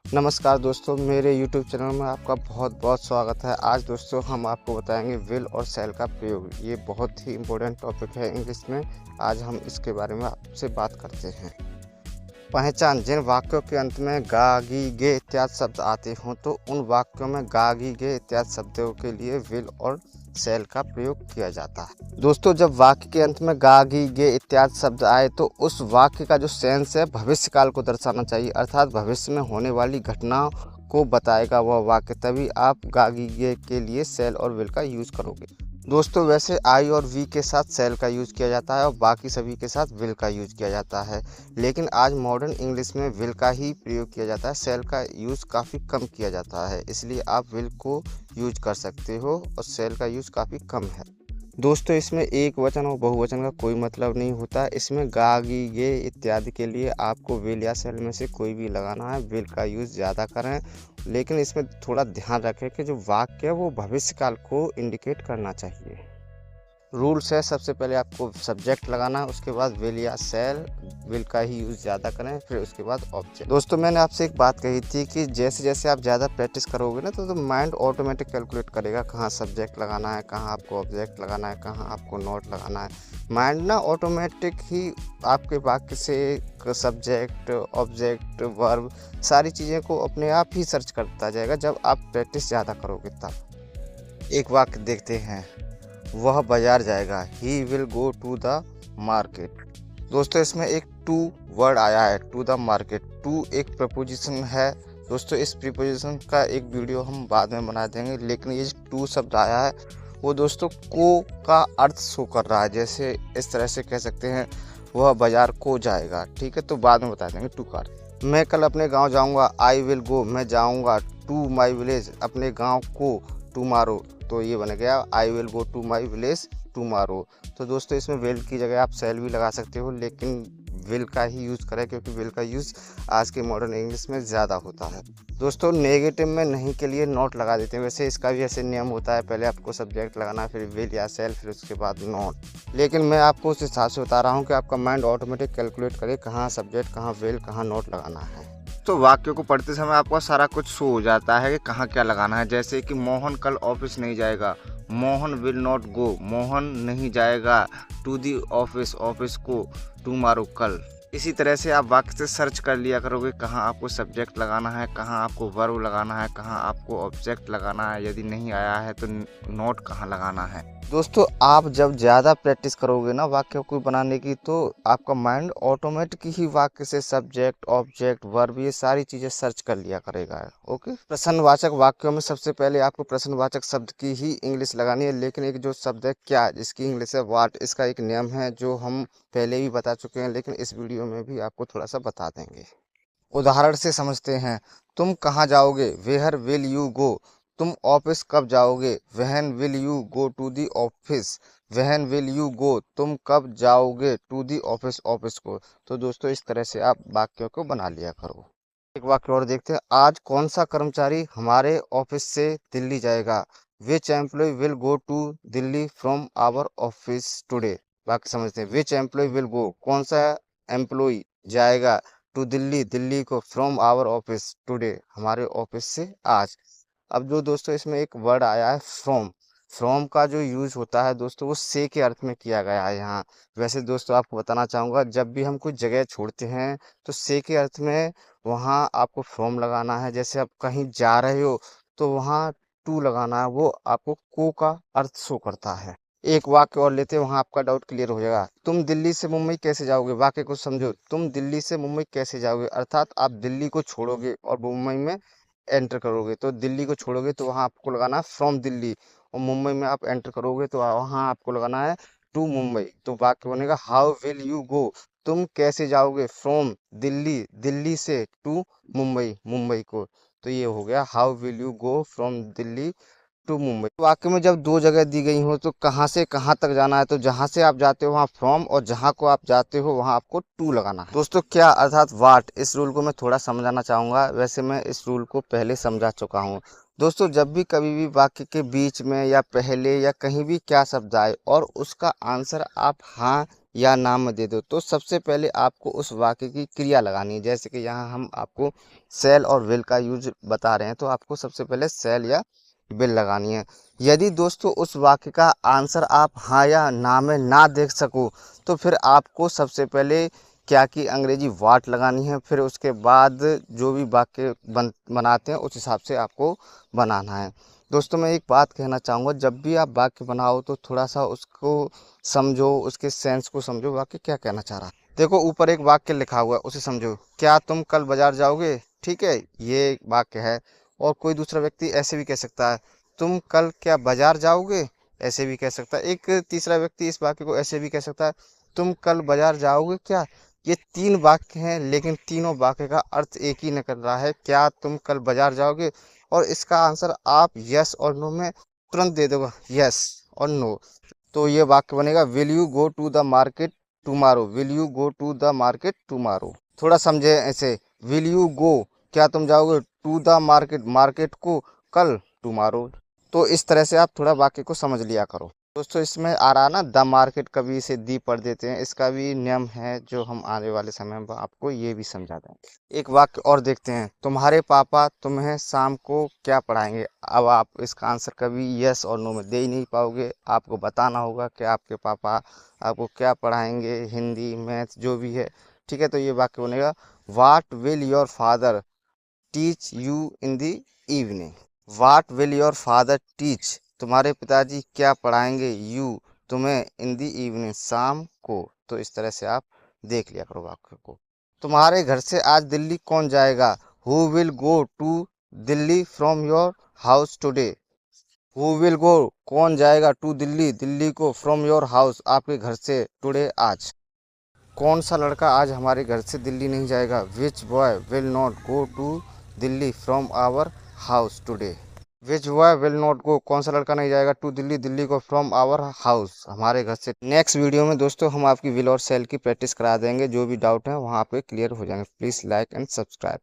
नमस्कार दोस्तों, मेरे YouTube चैनल में आपका बहुत बहुत स्वागत है। आज दोस्तों हम आपको बताएंगे विल और शैल का प्रयोग। ये बहुत ही इम्पोर्टेंट टॉपिक है इंग्लिश में। आज हम इसके बारे में आपसे बात करते हैं। पहचान, जिन वाक्यों के अंत में गा, गी, गे इत्यादि शब्द आते हों तो उन वाक्यों में गा, गी, गे इत्यादि शब्दों के लिए विल और शैल का प्रयोग किया जाता है। दोस्तों, जब वाक्य के अंत में गा, गी, गे इत्यादि शब्द आए तो उस वाक्य का जो सेंस है भविष्य काल को दर्शाना चाहिए, अर्थात भविष्य में होने वाली घटना को बताएगा वह वाक्य। तभी आप गा, गी, गे के लिए शैल और विल का यूज करोगे। दोस्तों, वैसे आई और वी के साथ शैल का यूज़ किया जाता है और बाकी सभी के साथ विल का यूज़ किया जाता है, लेकिन आज मॉडर्न इंग्लिश में विल का ही प्रयोग किया जाता है। शैल का यूज़ काफ़ी कम किया जाता है, इसलिए आप विल को यूज कर सकते हो और शैल का यूज़ काफ़ी कम है। दोस्तों, इसमें एक वचन और बहुवचन का कोई मतलब नहीं होता। इसमें गा, गी, गे इत्यादि के लिए आपको विल या शैल में से कोई भी लगाना है। विल का यूज़ ज़्यादा करें, लेकिन इसमें थोड़ा ध्यान रखें कि जो वाक्य है वो भविष्यकाल को इंडिकेट करना चाहिए। रूल्स है, सबसे पहले आपको सब्जेक्ट लगाना है, उसके बाद विल या शैल। विल का ही यूज़ ज़्यादा करें, फिर उसके बाद ऑब्जेक्ट। दोस्तों, मैंने आपसे एक बात कही थी कि जैसे जैसे आप ज़्यादा प्रैक्टिस करोगे ना तो माइंड ऑटोमेटिक कैलकुलेट करेगा कहाँ सब्जेक्ट लगाना है, कहाँ आपको ऑब्जेक्ट लगाना है, कहाँ आपको नोट लगाना है। माइंड ना ऑटोमेटिक ही आपके वाक्य से सब्जेक्ट, ऑब्जेक्ट, वर्ब सारी चीज़ें को अपने आप ही सर्च करता जाएगा जब आप प्रैक्टिस ज़्यादा करोगे तब। एक वाक्य देखते हैं, वह बाजार जाएगा। He will go to the market. दोस्तों, इसमें एक टू वर्ड आया है, टू द मार्केट। टू एक प्रपोजिशन है। दोस्तों, इस प्रीपोजिशन का एक वीडियो हम बाद में बना देंगे, लेकिन ये टू शब्द आया है वो दोस्तों को का अर्थ शो कर रहा है। जैसे इस तरह से कह सकते हैं, वह बाजार को जाएगा। ठीक है, तो बाद में बता देंगे टू का। मैं कल अपने गाँव जाऊँगा। आई विल गो, मैं जाऊँगा टू माई विलेज, अपने गाँव को, टुमारो। तो ये बन गया I will go to my village tomorrow. तो दोस्तों, इसमें विल की जगह आप शैल भी लगा सकते हो, लेकिन विल का ही यूज़ करें क्योंकि विल का यूज़ आज के मॉडर्न इंग्लिश में ज़्यादा होता है। दोस्तों, नेगेटिव में नहीं के लिए नॉट लगा देते हैं। वैसे इसका भी ऐसे नियम होता है, पहले आपको सब्जेक्ट लगाना, फिर विल या शैल, फिर उसके बाद नॉट। लेकिन मैं आपको उस हिसाब से बता रहा हूँ कि आपका माइंड ऑटोमेटिक कैलकुलेट करे कहाँ सब्जेक्ट, कहाँ विल, कहाँ नॉट लगाना है। तो वाक्य को पढ़ते समय आपको सारा कुछ शो हो जाता है कि कहाँ क्या लगाना है। जैसे कि मोहन कल ऑफिस नहीं जाएगा। मोहन विल नॉट गो, मोहन नहीं जाएगा टू दी ऑफिस, ऑफिस को, टुमारो कल। इसी तरह से आप वाक्य से सर्च कर लिया करोगे कहाँ आपको सब्जेक्ट लगाना है, कहाँ आपको वर्ब लगाना है, कहाँ आपको ऑब्जेक्ट लगाना है। यदि नहीं आया है तो नोट कहाँ लगाना है। दोस्तों, आप जब ज़्यादा प्रैक्टिस करोगे ना वाक्य को बनाने की, तो आपका माइंड ऑटोमेटिक ही वाक्य से सब्जेक्ट, ऑब्जेक्ट, वर्ब ये सारी चीज़ें सर्च कर लिया करेगा। ओके। प्रश्नवाचक वाक्यों में सबसे पहले आपको प्रश्नवाचक शब्द की ही इंग्लिश लगानी है, लेकिन एक जो शब्द है क्या, जिसकी इंग्लिश है व्हाट, इसका एक नियम है जो हम पहले भी बता चुके हैं, लेकिन इस वीडियो में भी आपको थोड़ा सा बता देंगे। उदाहरण से समझते हैं। तुम कहाँ जाओगे? Where will you go? तुम ऑफिस कब जाओगे? When will you go to the office? When will you go? तुम कब जाओगे टू दी ऑफिस, ऑफिस को? तो दोस्तों, इस तरह से आप वाक्यों को बना लिया करो। एक वाक्य और देखते हैं। आज कौन सा कर्मचारी हमारे ऑफिस से दिल्ली जाएगा? Which employ will go to Delhi from our office today? वाक्य समझते हैं। विच एम्प्लॉय विल गो, कौन सा एम्प्लॉय जाएगा, टू दिल्ली, दिल्ली को, फ्रॉम आवर ऑफिस टुडे, हमारे ऑफिस से आज। अब जो दोस्तों इसमें एक वर्ड आया है फ्रॉम, फ्रॉम का जो यूज होता है दोस्तों वो से के अर्थ में किया गया है यहाँ। वैसे दोस्तों, आपको बताना चाहूँगा, जब भी हम कुछ जगह छोड़ते हैं तो से के अर्थ में वहाँ आपको फ्रॉम लगाना है। जैसे आप कहीं जा रहे हो तो वहाँ टू लगाना है, वो आपको को का अर्थ शो करता है। एक वाक्य और लेते हैं, वहाँ आपका डाउट क्लियर हो जाएगा। तुम दिल्ली से मुंबई कैसे जाओगे? वाक्य को समझो। तुम दिल्ली से मुंबई कैसे जाओगे, अर्थात आप दिल्ली को छोड़ोगे और मुंबई में एंटर करोगे। तो दिल्ली को छोड़ोगे तो वहाँ आपको लगाना है फ्रॉम दिल्ली, और मुंबई में आप एंटर करोगे तो वहाँ आपको लगाना है टू मुंबई। तो वाक्य बनेगा हाउ विल यू गो? तुम कैसे जाओगे फ्रॉम दिल्ली, दिल्ली से, टू मुंबई, मुंबई को? तो ये हो गया how will you go from Delhi to Mumbai. वाक्य में जब दो जगह दी गई हो तो कहाँ से कहाँ तक जाना है, तो जहाँ से आप जाते हो वहाँ फ्रॉम, और जहाँ को आप जाते हो वहाँ आपको टू लगाना है। दोस्तों, क्या अर्थात वाट, इस रूल को मैं थोड़ा समझाना चाहूँगा। वैसे मैं इस रूल को पहले समझा चुका हूँ। दोस्तों जब भी कभी भी वाक्य के बीच में या पहले या कहीं भी क्या शब्द आए और उसका आंसर आप हाँ या ना में दे दो, तो सबसे पहले आपको उस वाक्य की क्रिया लगानी है। जैसे कि यहाँ हम आपको सेल और विल का यूज बता रहे हैं, तो आपको सबसे पहले सेल या विल लगानी है। यदि दोस्तों उस वाक्य का आंसर आप हाँ या ना में ना देख सको, तो फिर आपको सबसे पहले क्या की अंग्रेजी वाट लगानी है। फिर उसके बाद जो भी वाक्य बनाते हैं उस हिसाब से आपको बनाना है। दोस्तों मैं एक बात कहना चाहूँगा, जब भी आप वाक्य बनाओ तो थोड़ा सा उसको समझो, उसके सेंस को समझो, वाक्य क्या कहना चाह रहा है। देखो ऊपर एक वाक्य लिखा हुआ है, उसे समझो। क्या तुम कल बाजार जाओगे? ठीक है, ये एक वाक्य है। और कोई दूसरा व्यक्ति ऐसे भी कह सकता है, तुम कल क्या बाजार जाओगे? ऐसे भी कह सकता है। एक तीसरा व्यक्ति इस वाक्य को ऐसे भी कह सकता है, तुम कल बाजार जाओगे क्या? ये 3 वाक्य हैं, लेकिन तीनों वाक्य का अर्थ एक ही निकल रहा है, क्या तुम कल बाजार जाओगे। और इसका आंसर आप यस और नो में तुरंत दे दोगे, यस और नो। तो ये वाक्य बनेगा, will you go to the market tomorrow? Will you go to the market tomorrow? थोड़ा समझे ऐसे, विल यू गो, क्या तुम जाओगे, टू द मार्केट, मार्केट को, कल, टुमारो। तो इस तरह से आप थोड़ा वाक्य को समझ लिया करो। दोस्तों इसमें आ रहा ना द मार्केट, कभी इसे दी पढ़ देते हैं, इसका भी नियम है जो हम आने वाले समय में आपको ये भी समझा दें। एक वाक्य और देखते हैं, तुम्हारे पापा तुम्हें शाम को क्या पढ़ाएंगे? अब आप इसका आंसर कभी यस और नो में दे ही नहीं पाओगे, आपको बताना होगा कि आपके पापा आपको क्या पढ़ाएंगे, हिंदी मैथ जो भी है। ठीक है, तो ये वाक्य बनेगा, what will your father teach you in the evening? What will your father teach, तुम्हारे पिताजी क्या पढ़ाएंगे, यू, तुम्हें, इन द इवनिंग, शाम को। तो इस तरह से आप देख लिया करो वाक्य को। तुम्हारे घर से आज दिल्ली कौन जाएगा? Who will go to Delhi from your house today? Who will go, कौन जाएगा, टू दिल्ली, दिल्ली को, फ्रॉम योर हाउस, आपके घर से, टुडे, आज। कौन सा लड़का आज हमारे घर से दिल्ली नहीं जाएगा? Which boy will not go to Delhi from our house today? Which boy will not go, कौन सा लड़का नहीं जाएगा, टू दिल्ली, दिल्ली को, फ्रॉम आवर हाउस, हमारे घर से। नेक्स्ट वीडियो में दोस्तों हम आपकी विल और सेल की प्रैक्टिस करा देंगे, जो भी डाउट है वहाँ पे क्लियर हो जाएंगे। Please like and subscribe.